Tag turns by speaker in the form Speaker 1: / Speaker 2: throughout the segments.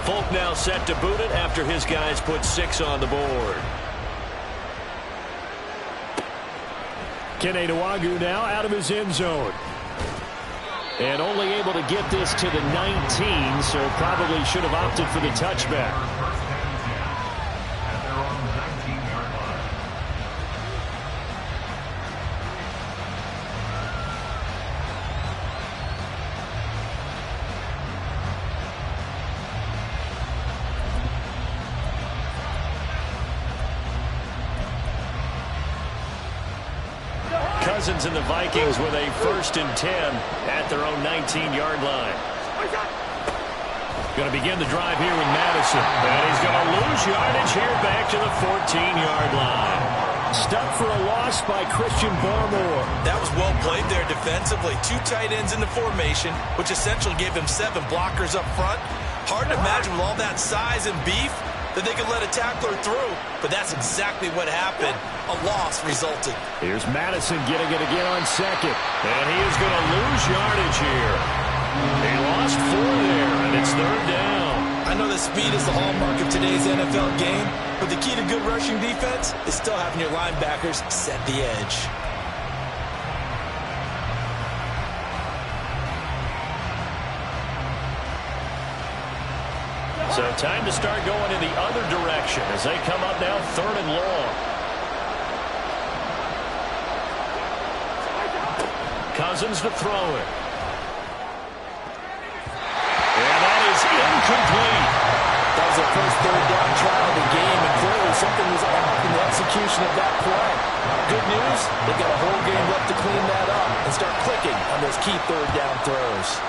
Speaker 1: Folk now set to boot it after his guys put 6 on the board.
Speaker 2: Kene Nwangwu now out of his end zone. And only able to get this to the 19, so probably should have opted for the touchback. Cousins and the Vikings with a 1st and 10 at their own 19-yard line. Going to begin the drive here with Madison. And he's going to lose yardage here back to the 14-yard line. Stuck for a loss by Christian Barmore.
Speaker 3: That was well played there defensively. 2 tight ends in the formation, which essentially gave him 7 blockers up front. Hard to imagine with all that size and beef that they could let a tackler through, but that's exactly what happened. A loss resulted.
Speaker 2: Here's Madison getting it again on 2nd, and he is going to lose yardage here. He lost 4 there, and it's 3rd down.
Speaker 3: I know that speed is the hallmark of today's NFL game, but the key to good rushing defense is still having your linebackers set the edge.
Speaker 1: So time to start going in the other direction as they come up now 3rd and long. Cousins to throw it. And that is incomplete.
Speaker 3: That was their first 3rd down try of the game, and clearly something was off in the execution of that play. Good news, they've got a whole game left to clean that up and start clicking on those key 3rd down throws.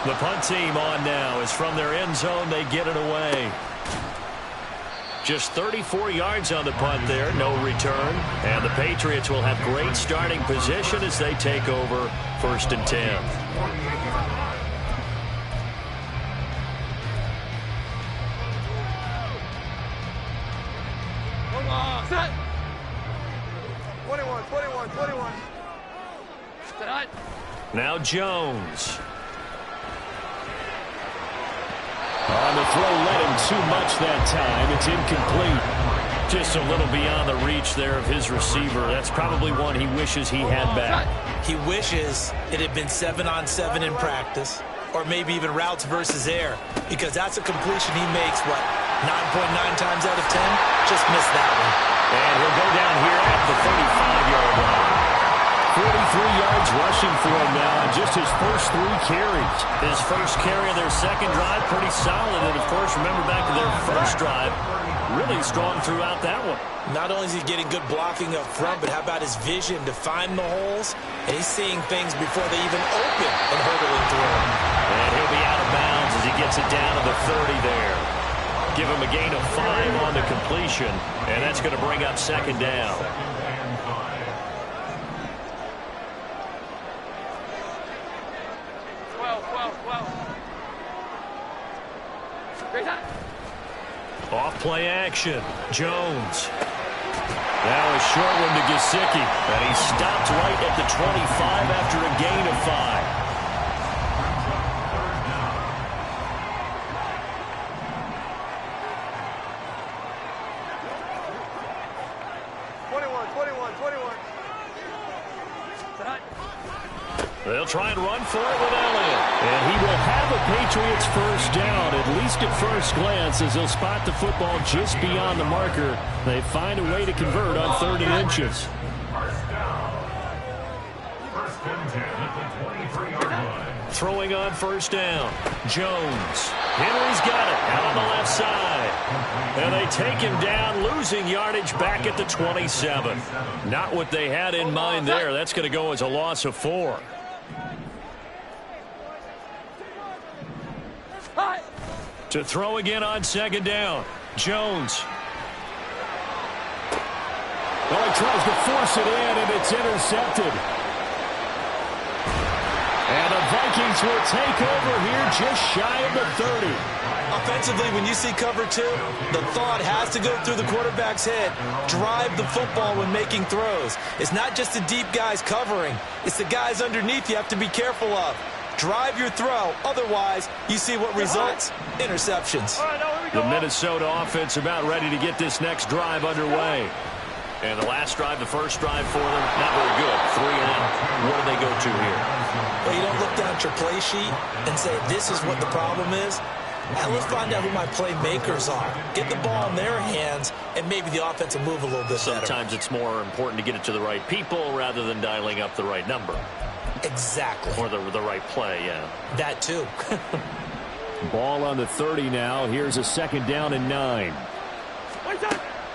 Speaker 1: The punt team on now is from their end zone. They get it away. Just 34 yards on the punt there. No return. And the Patriots will have great starting position as they take over 1st and 10.
Speaker 4: Set. 21. Set.
Speaker 1: Now Jones.
Speaker 2: On the throw, led him too much that time. It's incomplete.
Speaker 1: Just a little beyond the reach there of his receiver. That's probably one he wishes he had back.
Speaker 3: He wishes it had been 7-on-7 in practice, or maybe even routes versus air, because that's a completion he makes, 9.9 times out of 10? Just missed that one.
Speaker 1: And he'll go down here at the 35-yard line.
Speaker 2: 43 yards rushing for him now on just his first 3 carries.
Speaker 1: His first carry of their second drive, pretty solid. And, of course, remember back to their first drive, really strong throughout that one.
Speaker 3: Not only is he getting good blocking up front, but how about his vision to find the holes? And he's seeing things before they even open and hurdling through them.
Speaker 1: And he'll be out of bounds as he gets it down to the 30 there. Give him a gain of 5 on the completion, and that's going to bring up 2nd down. Off play action. Jones. Now a short one to Gesicki. And he stopped right at the 25 after a gain of 5. They'll try and run for it with Elliott.
Speaker 2: And he will have a Patriots first down, at least at first glance, as they'll spot the football just beyond the marker. They find a way to convert on 3rd and inches.
Speaker 1: Throwing on 1st down. Jones. Henry's got it out on the left side. And they take him down, losing yardage back at the 27. Not what they had in mind there. That's going to go as a loss of 4. To throw again on 2nd down. Jones.
Speaker 2: Well, he tries to force it in, and it's intercepted. And the Vikings will take over here just shy of the 30.
Speaker 3: Offensively, when you see cover 2, the thought has to go through the quarterback's head. Drive the football when making throws. It's not just the deep guys covering. It's the guys underneath you have to be careful of. drive your throw. Otherwise, you see what results. Interceptions.
Speaker 1: The Minnesota offense about ready to get this next drive underway. And the last drive, the first drive for them, not very good. 3 and out. What do they go to here?
Speaker 3: Well, you don't look down at your play sheet and say, this is what the problem is. Now let's find out who my playmakers are. Get the ball in their hands, and maybe the offense will move a little bit better.
Speaker 1: Sometimes it's more important to get it to the right people rather than dialing up the right number.
Speaker 3: Exactly.
Speaker 1: Or the right play, yeah.
Speaker 3: That too.
Speaker 2: Ball on the 30 now. Here's a 2nd down and 9.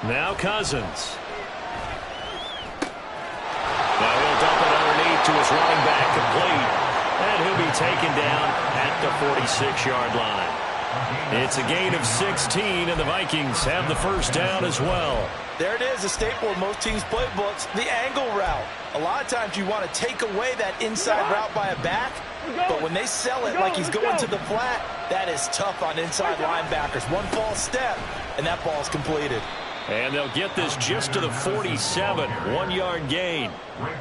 Speaker 1: Now Cousins. Now he'll dump it underneath to his running back, complete. And he'll be taken down at the 46-yard line. It's a gain of 16, and the Vikings have the first down as well.
Speaker 3: There it is, a staple of most teams' playbooks, the angle route. A lot of times you want to take away that inside route by a back, but when they sell it like he's going to the flat, that is tough on inside linebackers. One false step, and that ball's completed.
Speaker 1: And they'll get this just to the 47, 1-yard gain.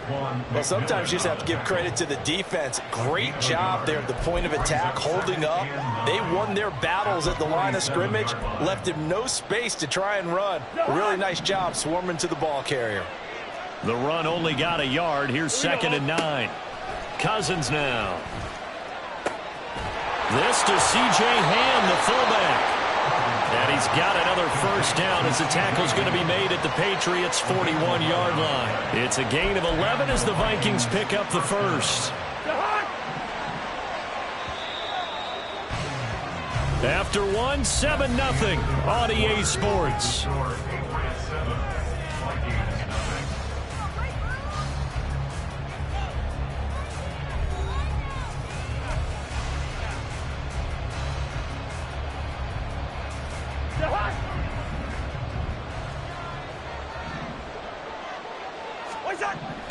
Speaker 3: Well, sometimes you just have to give credit to the defense. Great job there at the point of attack, holding up. They won their battles at the line of scrimmage, left him no space to try and run. A really nice job swarming to the ball carrier.
Speaker 1: The run only got a yard. Here's 2nd and 9. Cousins now. This to C.J. Ham, the fullback. And he's got another first down as the tackle's going to be made at the Patriots' 41-yard line. It's a gain of 11 as the Vikings pick up the first. After 1, 7-0 on EA Sports.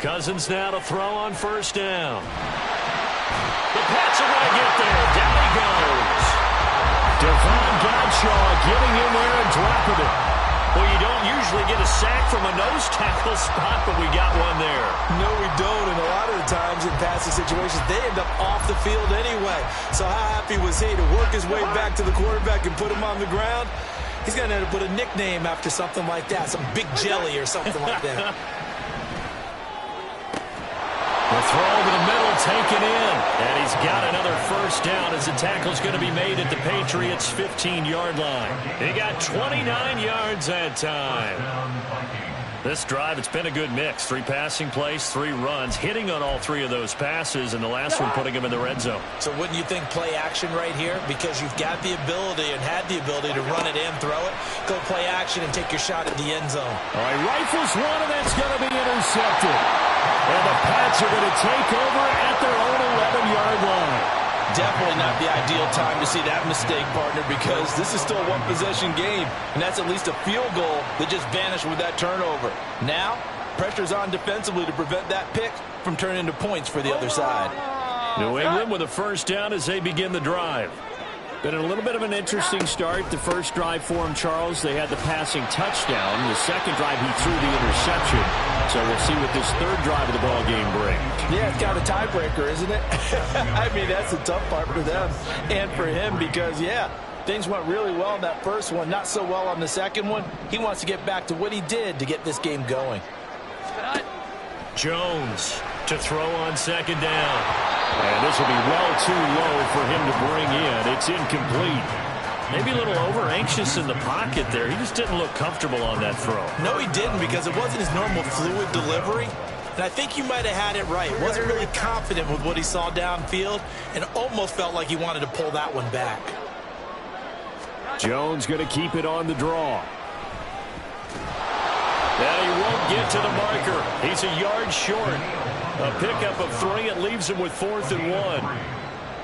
Speaker 1: Cousins now to throw on first down. The Pats are going to get there. Down he goes. Devon Godshaw getting in there and dropping it. Well, you don't usually get a sack from a nose tackle spot, but we got one there.
Speaker 3: No, we don't, and a lot of the times in passing situations, they end up off the field anyway. So how happy was he to work his way back to the quarterback and put him on the ground? He's going to end up with a nickname after something like that, some Big Jelly or something like that.
Speaker 1: The throw to the middle taken in. And he's got another first down as the tackle's going to be made at the Patriots' 15-yard line. He got 29 yards that time. This drive, it's been a good mix. 3 passing plays, 3 runs, hitting on all 3 of those passes, and the last one putting him in the red zone.
Speaker 3: So wouldn't you think play action right here? Because you've got the ability and had the ability to run it in, throw it, go play action, and take your shot at the end zone.
Speaker 2: All right, rifles one, and that's going to be intercepted. And the Pats are going to take over at their own 11-yard line.
Speaker 3: Definitely not the ideal time to see that mistake, partner, because this is still a one-possession game, and that's at least a field goal that just vanished with that turnover. Now, pressure's on defensively to prevent that pick from turning into points for the other side.
Speaker 2: New England with a first down as they begin the drive. Been a little bit of an interesting start. The first drive for him, Charles, they had the passing touchdown. The second drive, he threw the interception. So we'll see what this third drive of the ball game brings.
Speaker 3: Yeah, it's kind of a tiebreaker, isn't it? I mean, that's the tough part for them and for him because, yeah, things went really well in that first one, not so well on the second one. He wants to get back to what he did to get this game going.
Speaker 1: Jones to throw on second down. And this will be well too low for him to bring in. It's incomplete. Maybe a little over-anxious in the pocket there. He just didn't look comfortable on that throw.
Speaker 3: No, he didn't because it wasn't his normal fluid delivery. And I think you might have had it right. Wasn't really confident with what he saw downfield and almost felt like he wanted to pull that one back.
Speaker 2: Jones going to keep it on the draw.
Speaker 1: And he won't get to the marker. He's a yard short. A pickup of 3. It leaves him with 4th and 1.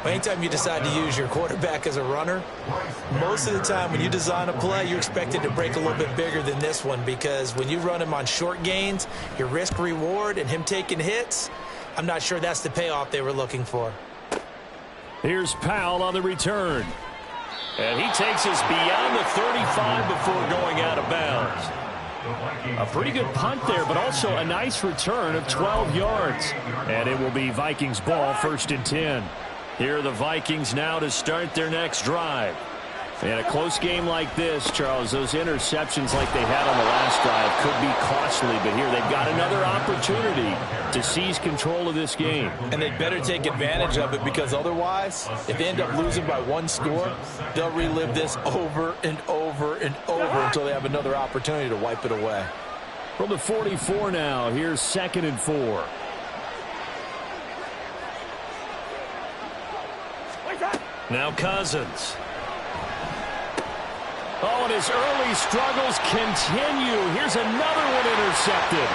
Speaker 3: Anytime you decide to use your quarterback as a runner, most of the time when you design a play, you're expected to break a little bit bigger than this one because when you run him on short gains, your risk-reward and him taking hits, I'm not sure that's the payoff they were looking for.
Speaker 2: Here's Powell on the return.
Speaker 1: And he takes us beyond the 35 before going out of bounds.
Speaker 2: A pretty good punt there, but also a nice return of 12 yards. And it will be Vikings ball, 1st and 10. Here are the Vikings now to start their next drive. In a close game like this, Charles, those interceptions like they had on the last drive could be costly, but here they've got another opportunity to seize control of this game.
Speaker 3: And they'd better take advantage of it, because otherwise, if they end up losing by one score, they'll relive this over and over and over until they have another opportunity to wipe it away.
Speaker 2: From the 44 now, here's 2nd and 4.
Speaker 1: Now Cousins.
Speaker 2: Oh, and his early struggles continue. Here's another one intercepted.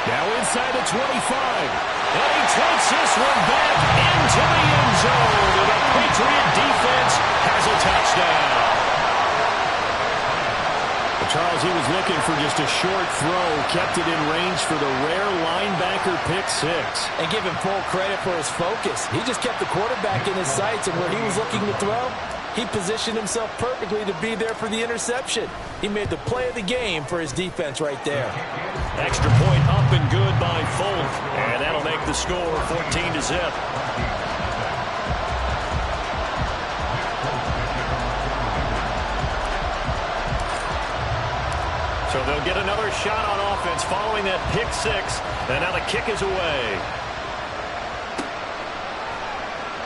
Speaker 2: Now inside the 25.
Speaker 1: And he takes this one back into the end zone. And the Patriot defense has a touchdown.
Speaker 2: Charles, he was looking for just a short throw, kept it in range for the rare linebacker pick 6.
Speaker 3: And give him full credit for his focus. He just kept the quarterback in his sights, and where he was looking to throw, he positioned himself perfectly to be there for the interception. He made the play of the game for his defense right there.
Speaker 1: Extra point up and good by Folk. And that'll make the score 14-0. So they'll get another shot on offense following that pick 6. And now the kick is away.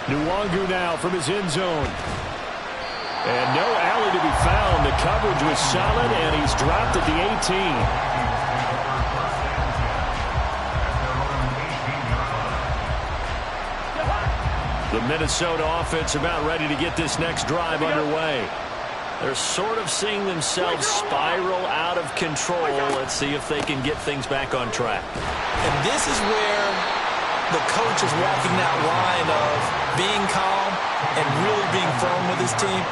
Speaker 2: Nwangu now from his end zone. And no alley to be found. The coverage was solid, and he's dropped at the 18. The Minnesota offense about ready to get this next drive underway.
Speaker 1: They're sort of seeing themselves spiral out of control. Let's see if they can get things back on track.
Speaker 3: And this is where the coach is walking that line of being calm and really being firm with his team.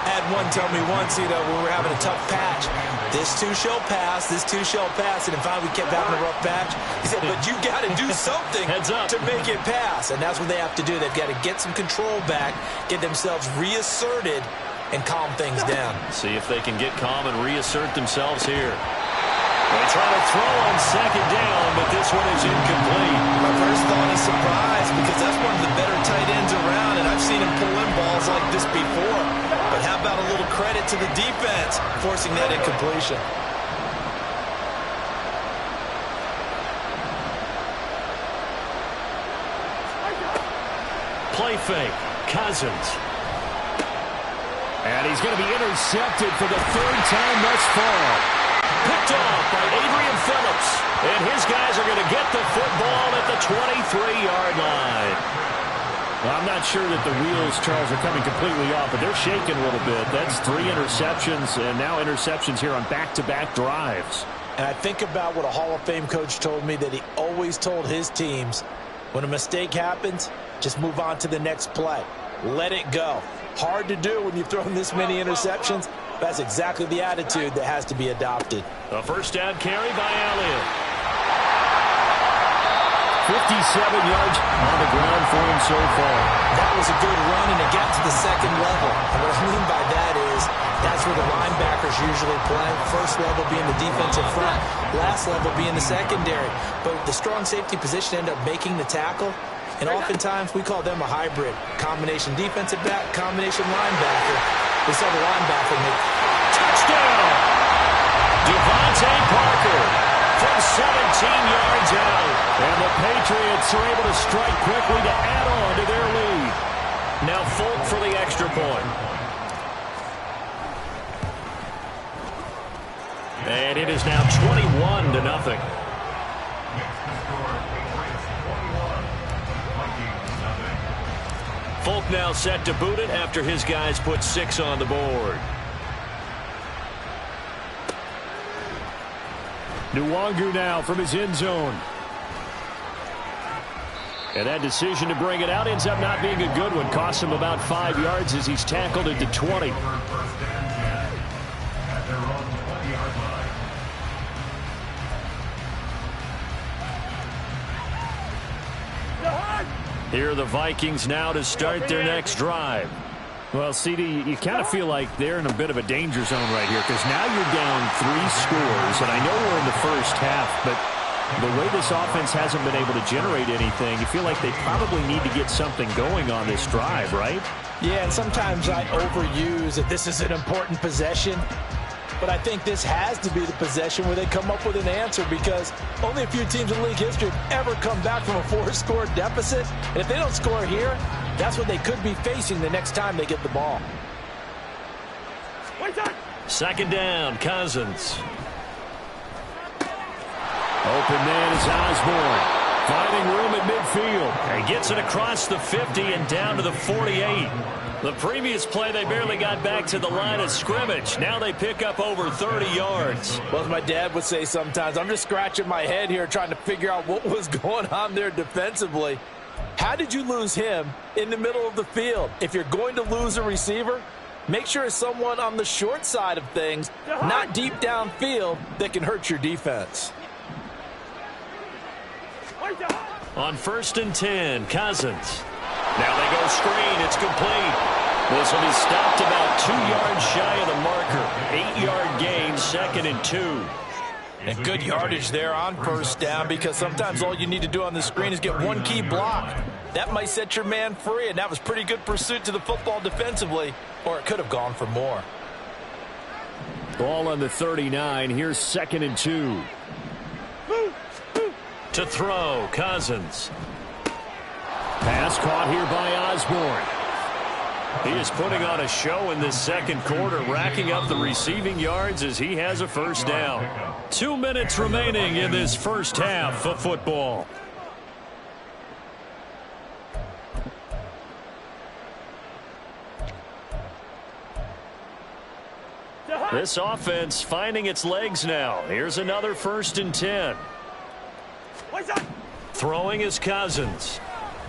Speaker 3: I had one tell me once, when we were having a tough patch, this too shall pass, this too shall pass, and finally we kept having a rough patch. He said, but you got to do something to make it pass, and that's what they have to do. They've got to get some control back, get themselves reasserted, and calm things down.
Speaker 1: See if they can get calm and reassert themselves here. They try to throw on 2nd down, but this one is incomplete.
Speaker 3: My first thought is surprise, because that's one of the better tight ends around, and I've seen him pull in balls like this before. But how about a little credit to the defense forcing that incompletion?
Speaker 1: Play fake. Cousins.
Speaker 2: And he's going to be intercepted for the 3rd time thus far.
Speaker 1: Picked off by Adrian Phillips. And his guys are going to get the football at the 23-yard line.
Speaker 2: Well, I'm not sure that the wheels, Charles, are coming completely off, but they're shaking a little bit. That's 3 interceptions, and now interceptions here on back-to-back drives.
Speaker 3: And I think about what a Hall of Fame coach told me, that he always told his teams, when a mistake happens, just move on to the next play. Let it go. Hard to do when you've thrown this many interceptions. That's exactly the attitude that has to be adopted.
Speaker 1: A first down carry by Elliott.
Speaker 2: 57 yards on the ground for him so far.
Speaker 3: That was a good run, and it got to the 2nd level. And what I mean by that is that's where the linebackers usually play. First level being the defensive front, last level being the secondary. But the strong safety position ended up making the tackle. And oftentimes we call them a hybrid. Combination defensive back, combination linebacker. We saw the linebacker make
Speaker 1: touchdown. Devontae Parker from 17 yards out.
Speaker 2: And the Patriots are able to strike quickly to add on to their lead.
Speaker 1: Now Folk for the extra point. And it is now 21-0. Folk now set to boot it after his guys put 6 on the board.
Speaker 2: Nwangu now from his end zone. And that decision to bring it out ends up not being a good one. Costs him about 5 yards as he's tackled into 20.
Speaker 1: Here are the Vikings now to start their next drive.
Speaker 2: Well, CD, you kind of feel like they're in a bit of a danger zone right here, because now you're down 3 scores, and I know we're in the first half, but The way this offense hasn't been able to generate anything, you feel like they probably need to get something going on this drive, right?
Speaker 5: Yeah, and sometimes I overuse that this is an important possession. But I think this has to be the possession where they come up with an answer, because only a few teams in league history have ever come back from a 4-score deficit. And if they don't score here, that's what they could be facing the next time they get the ball.
Speaker 1: Second down, Cousins.
Speaker 2: Open man is Osborne. Finding room at midfield.
Speaker 1: He gets it across the 50 and down to the 48. The previous play, they barely got back to the line of scrimmage. Now they pick up over 30 yards.
Speaker 5: Well, as my dad would say sometimes, I'm just scratching my head here trying to figure out what was going on there defensively. How did you lose him in the middle of the field? If you're going to lose a receiver, make sure it's someone on the short side of things, not deep downfield, that can hurt your defense.
Speaker 1: On 1st and 10, Cousins. Now they go screen. It's complete. This will be stopped about 2 yards shy of the marker. 8-yard gain, 2nd and 2.
Speaker 5: And good yardage there on 1st down, because sometimes all you need to do on the screen is get one key block. That might set your man free, and that was pretty good pursuit to the football defensively, or it could have gone for more.
Speaker 2: Ball on the 39. Here's 2nd and 2.
Speaker 1: To throw, Cousins.
Speaker 2: Pass caught here by Osborne.
Speaker 1: He is putting on a show in this second quarter, racking up the receiving yards as he has a 1st down. 2 minutes remaining in this first half of football. This offense finding its legs now. Here's another 1st and 10. Throwing is Cousins.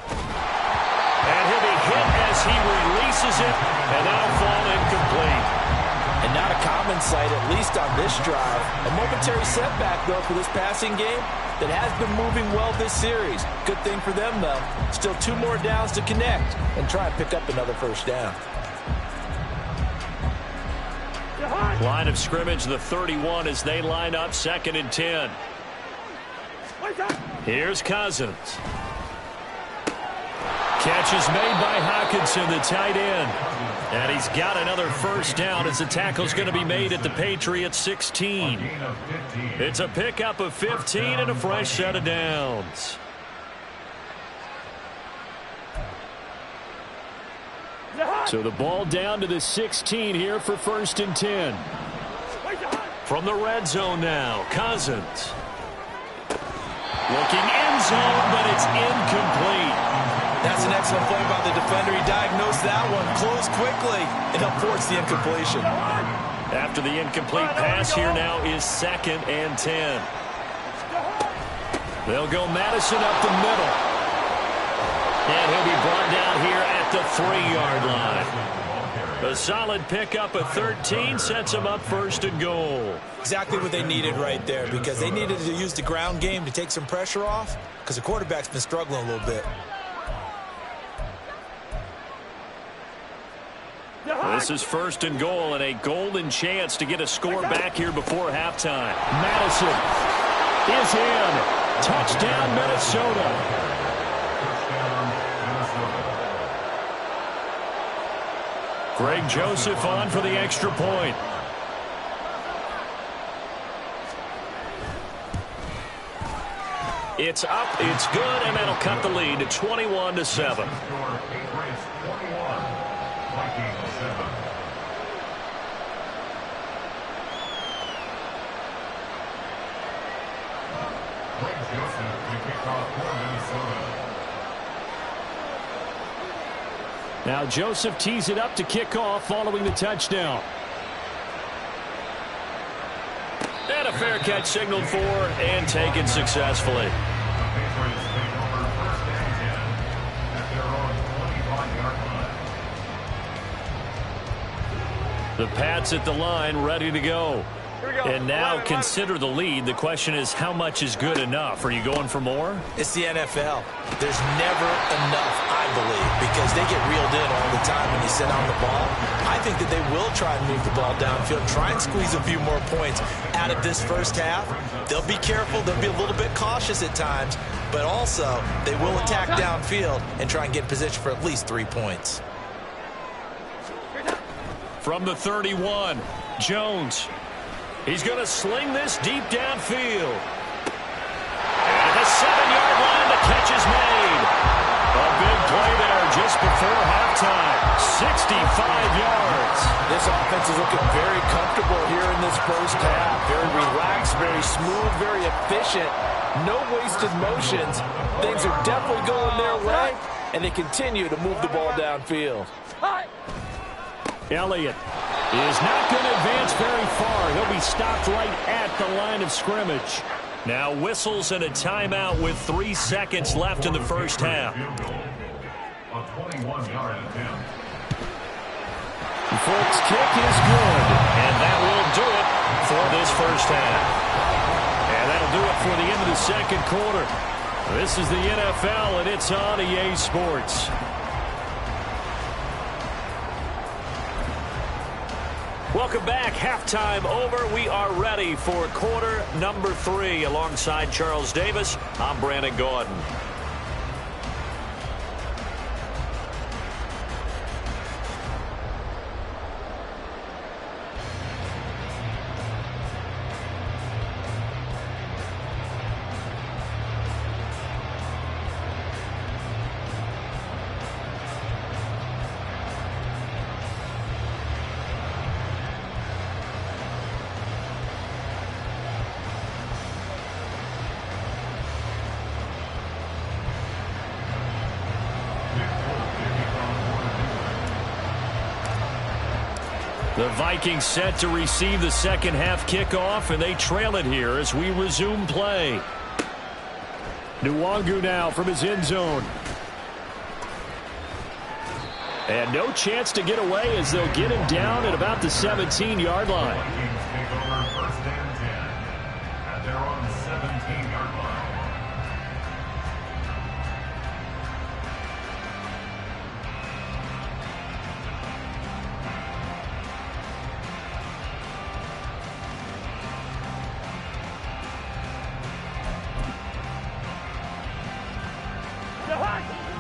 Speaker 1: And he'll be hit as he releases it, and that'll fall incomplete.
Speaker 5: And not a common sight, at least on this drive. A momentary setback, though, for this passing game that has been moving well this series. Good thing for them, though. Still 2 more downs to connect and try and pick up another 1st down.
Speaker 1: Line of scrimmage, the 31, as they line up 2nd and 10. Here's Cousins. Catch is made by Hockenson, the tight end. And he's got another 1st down as the tackle's going to be made at the Patriots 16. It's a pickup of 15 and a fresh set of downs.
Speaker 2: So the ball down to the 16 here for 1st and 10.
Speaker 1: From the red zone now, Cousins. Looking end zone, but it's incomplete.
Speaker 5: That's an excellent play by the defender. He diagnosed that one, closed quickly, and he'll force the incompletion.
Speaker 1: After the incomplete pass, here now is 2nd and 10. They'll go Madison up the middle. And he'll be brought down here at the 3-yard line. A solid pickup of 13 sets him up 1st and goal.
Speaker 5: Exactly what they needed right there, because they needed to use the ground game to take some pressure off, because the quarterback's been struggling a little bit.
Speaker 1: This is 1st and goal, and a golden chance to get a score back here before halftime.
Speaker 2: Madison is in. Touchdown, Minnesota.
Speaker 1: Greg Joseph on for the extra point. It's up, it's good, and that'll cut the lead to 21-7.
Speaker 2: Now Joseph tees it up to kick off following the touchdown.
Speaker 1: And a fair catch signaled for and taken successfully. The Pats at the line, ready to go. And now consider the lead. The question is, how much is good enough? Are you going for more?
Speaker 3: It's the NFL. There's never enough, I believe, because they get reeled in all the time when you sit on the ball. I think that they will try and move the ball downfield, try and squeeze a few more points out of this first half. They'll be careful. They'll be a little bit cautious at times, but also they will attack downfield and try and get in position for at least 3 points.
Speaker 1: From the 31, Jones. He's going to sling this deep downfield. At the 7-yard line, the catch is made. A big play there just before halftime. 65 yards.
Speaker 5: This offense is looking very comfortable here in this first half. Very relaxed, very smooth, very efficient. No wasted motions. Things are definitely going their way, and they continue to move the ball downfield.
Speaker 2: Elliott is not going to advance very far. He'll be stopped right at the line of scrimmage.
Speaker 1: Now whistles and a timeout with 3 seconds left in the first half.
Speaker 6: A 21-yard attempt.
Speaker 2: The Folks kick is good.
Speaker 1: And that will do it for this first half. And that'll do it for the end of the second quarter. This is the NFL, and it's on EA Sports. Welcome back. Halftime over. We are ready for quarter number 3. Alongside Charles Davis, I'm Brandon Gordon. The Vikings set to receive the second half kickoff, and they trail it here as we resume play.
Speaker 2: Nwangu now from his end zone.
Speaker 1: And no chance to get away as they'll get him down at about the 17-yard line.
Speaker 6: Vikings take over first and 10 at their own 17-yard line.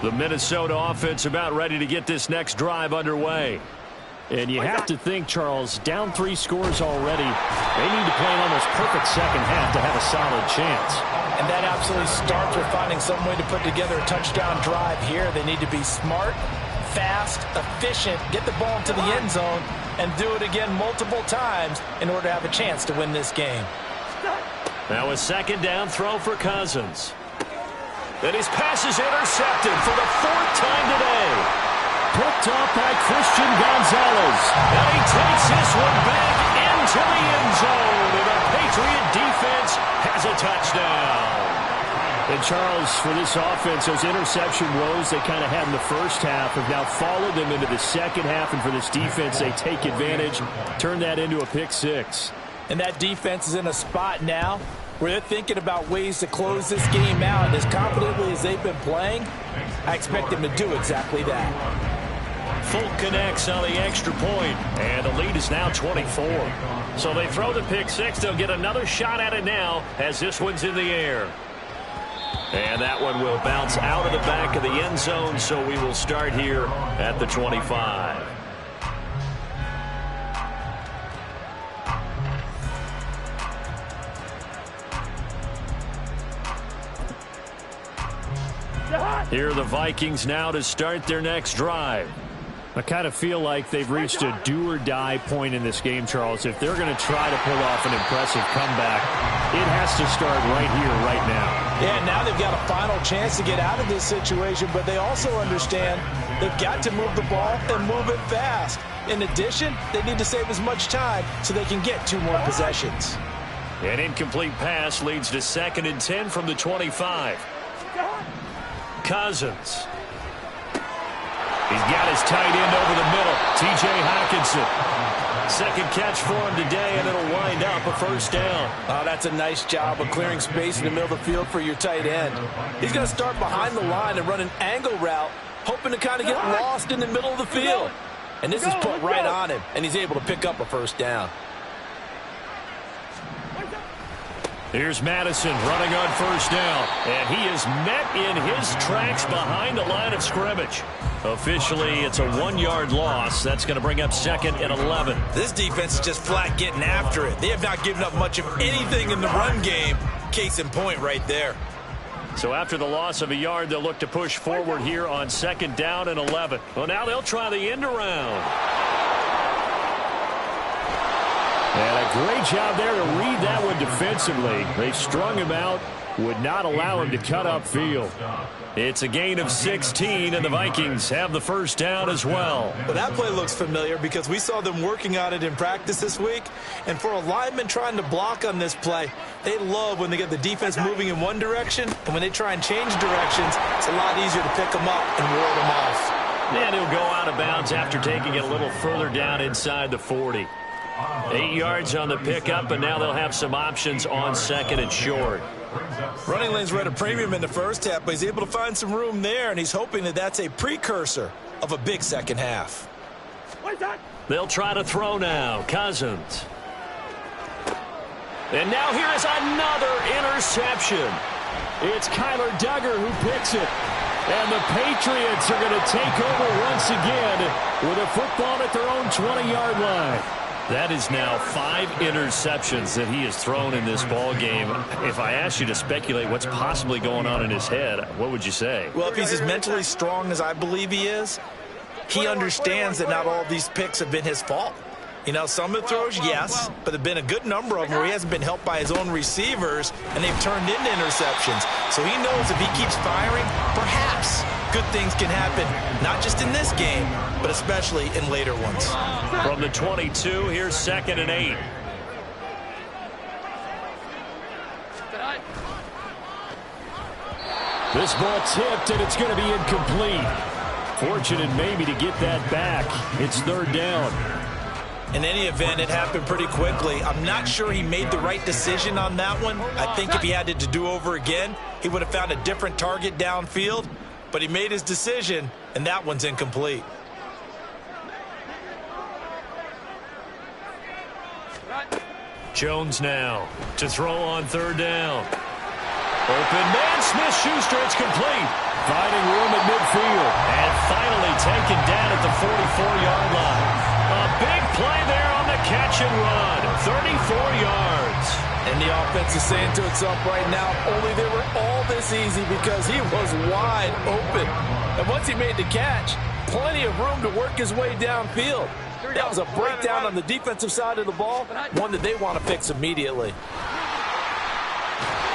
Speaker 1: The Minnesota offense about ready to get this next drive underway.
Speaker 2: And you have to think, Charles, down 3 scores already. They need to play an almost perfect second half to have a solid chance.
Speaker 5: And that absolutely starts with finding some way to put together a touchdown drive here. They need to be smart, fast, efficient, get the ball into the end zone, and do it again multiple times in order to have a chance to win this game.
Speaker 1: Now a second down throw for Cousins. And his pass is intercepted for the 4th time today.
Speaker 2: Picked off by Christian Gonzalez.
Speaker 1: And he takes this one back into the end zone. And the Patriot defense has a touchdown.
Speaker 2: And Charles, for this offense, those interception woes they kind of had in the first half have now followed them into the second half. And for this defense, they take advantage, turn that into a pick 6.
Speaker 5: And that defense is in a spot now where they're thinking about ways to close this game out. And as confidently as they've been playing, I expect them to do exactly that.
Speaker 1: Folk connects on the extra point, and the lead is now 24. So they throw the pick 6. They'll get another shot at it now as this one's in the air. And that one will bounce out of the back of the end zone, so we will start here at the 25. Here are the Vikings now to start their next drive.
Speaker 2: I kind of feel like they've reached a do-or-die point in this game, Charles. If they're going to try to pull off an impressive comeback, it has to start right here, right now.
Speaker 5: Yeah, now they've got a final chance to get out of this situation, but they also understand they've got to move the ball and move it fast. In addition, they need to save as much time so they can get 2 more possessions.
Speaker 1: An incomplete pass leads to 2nd and 10 from the 25. Cousins. He's got his tight end over the middle, T.J. Hockenson. Second catch for him today, and it'll wind up a first down.
Speaker 5: Oh, that's a nice job of clearing space in the middle of the field for your tight end. He's going to start behind the line and run an angle route, hoping to kind of get lost in the middle of the field. And this is put right on him, and he's able to pick up a first down.
Speaker 1: Here's Madison running on first down, and he is met in his tracks behind the line of scrimmage. Officially, it's a 1-yard loss. That's going to bring up 2nd and 11.
Speaker 3: This defense is just flat getting after it. They have not given up much of anything in the run game. Case in point right there.
Speaker 1: So after the loss of a yard, they'll look to push forward here on 2nd down and 11. Well, now they'll try the end around. And a great job there to read that one defensively. They strung him out, would not allow him to cut upfield. It's a gain of 16, and the Vikings have the first down as well.
Speaker 3: Well, that play looks familiar because we saw them working on it in practice this week. And for a lineman trying to block on this play, they love when they get the defense moving in one direction. And when they try and change directions, it's a lot easier to pick them up and ward them off.
Speaker 1: And he'll go out of bounds after taking it a little further down inside the 40. 8 yards on the pickup, and now they'll have some options on 2nd and short.
Speaker 3: Running lanes were at a premium in the first half, but he's able to find some room there, and he's hoping that that's a precursor of a big second half.
Speaker 1: They'll try to throw now. Cousins. And now here is another interception. It's Kyler Duggar who picks it. And the Patriots are going to take over once again with a football at their own 20-yard line. That is now 5 interceptions that he has thrown in this ball game. If I asked you to speculate what's possibly going on in his head, what would you say?
Speaker 3: Well, if he's as mentally strong as I believe he is, he understands that not all of these picks have been his fault. You know, some of the throws, yes, but there have been a good number of them where he hasn't been helped by his own receivers, and they've turned into interceptions. So he knows if he keeps firing, perhaps good things can happen, not just in this game, but especially in later ones.
Speaker 1: From the 22, here's 2nd and 8. This ball tipped, and it's going to be incomplete. Fortunate maybe to get that back. It's 3rd down.
Speaker 3: In any event, it happened pretty quickly. I'm not sure he made the right decision on that one. I think if he had it to do over again, he would have found a different target downfield. But he made his decision, and that one's incomplete.
Speaker 1: Jones now to throw on 3rd down. Open man, Smith-Schuster, it's complete. Finding room at midfield. And finally taken down at the 44-yard line. A big play there on the catch and run. 34 yards.
Speaker 5: And the offense is saying to itself right now, only they were all this easy because he was wide open. And once he made the catch, plenty of room to work his way downfield. That was a breakdown on the defensive side of the ball, one that they want to fix immediately.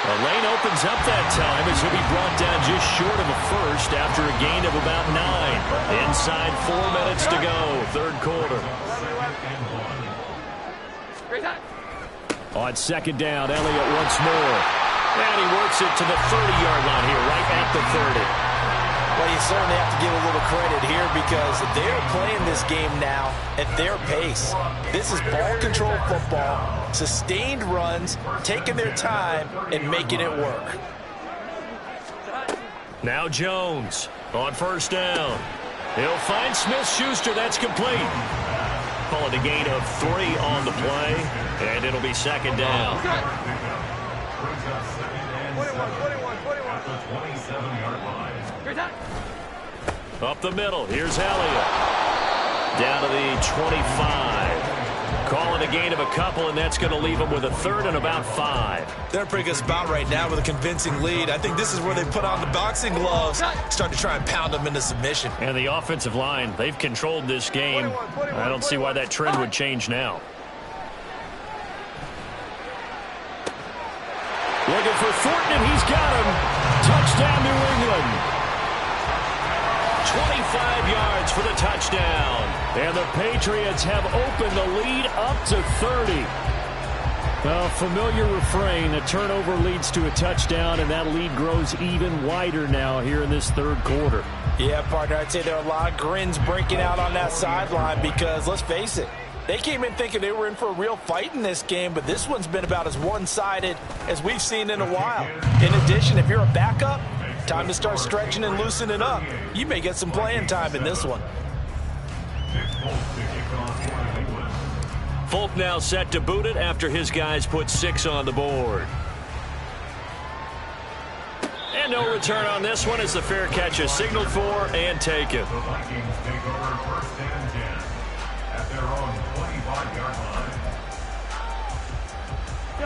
Speaker 1: The lane opens up that time as he'll be brought down just short of a first after a gain of about 9. Inside 4 minutes to go, 3rd quarter. On 2nd down, Elliott once more. And he works it to the 30-yard line here, right at the 30.
Speaker 3: Well, you certainly have to give a little credit here because they're playing this game now at their pace. This is ball control football, sustained runs, taking their time and making it work.
Speaker 1: Now Jones on 1st down. He'll find Smith-Schuster. That's complete. Call it a gain of 3 on the play, and it'll be 2nd down.
Speaker 6: 27-yard line.
Speaker 1: Up the middle, here's Elliott. Down to the 25. Call it a gain of a couple, and that's going to leave them with a 3rd and about 5.
Speaker 3: They're in a pretty good spot right now with a convincing lead. I think this is where they put on the boxing gloves, start to try and pound them into submission.
Speaker 1: And the offensive line, they've controlled this game. I don't see why that trend would change now. Looking for Thornton, and he's got him. Touchdown, New England. 25 yards for the touchdown. And the Patriots have opened the lead up to 30. A familiar refrain, a turnover leads to a touchdown, and that lead grows even wider now here in this 3rd quarter.
Speaker 5: Yeah, partner, I'd say there are a lot of grins breaking out on that sideline because, let's face it, They came in thinking they were in for a real fight in this game, but this one's been about as one-sided as we've seen in a while. In addition, if you're a backup, time to start stretching and loosening up. You may get some playing time in this one.
Speaker 1: Folk now set to boot it after his guys put 6 on the board. And no return on this one as the fair catch is signaled for and taken.
Speaker 6: The Vikings take over first and 10 at their own 25-yard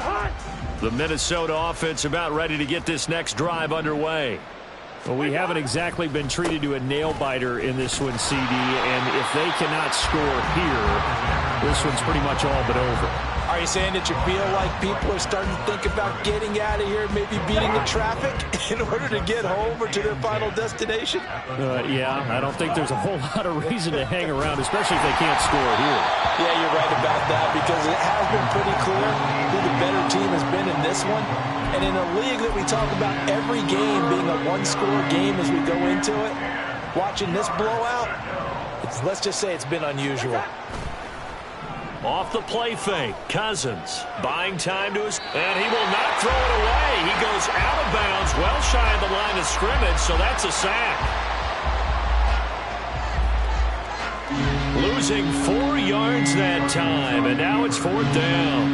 Speaker 6: line.
Speaker 1: The Minnesota offense about ready to get this next drive underway.
Speaker 2: Well, we haven't exactly been treated to a nail-biter in this one, CD, and if they cannot score here, this one's pretty much all but over.
Speaker 5: Are you saying that you feel like people are starting to think about getting out of here, maybe beating the traffic in order to get home or to their final destination?
Speaker 2: Yeah, I don't think there's a whole lot of reason to hang around, especially if they can't score here.
Speaker 5: Yeah, you're right about that because it has been pretty clear who the better team has been in this one. And in a league that we talk about every game being a one-score game as we go into it, watching this blowout, let's just say it's been unusual.
Speaker 1: Off the play fake, Cousins buying time to his, and he will not throw it away. He goes out of bounds, well shy of the line of scrimmage, so that's a sack. Losing 4 yards that time, and now it's 4th down.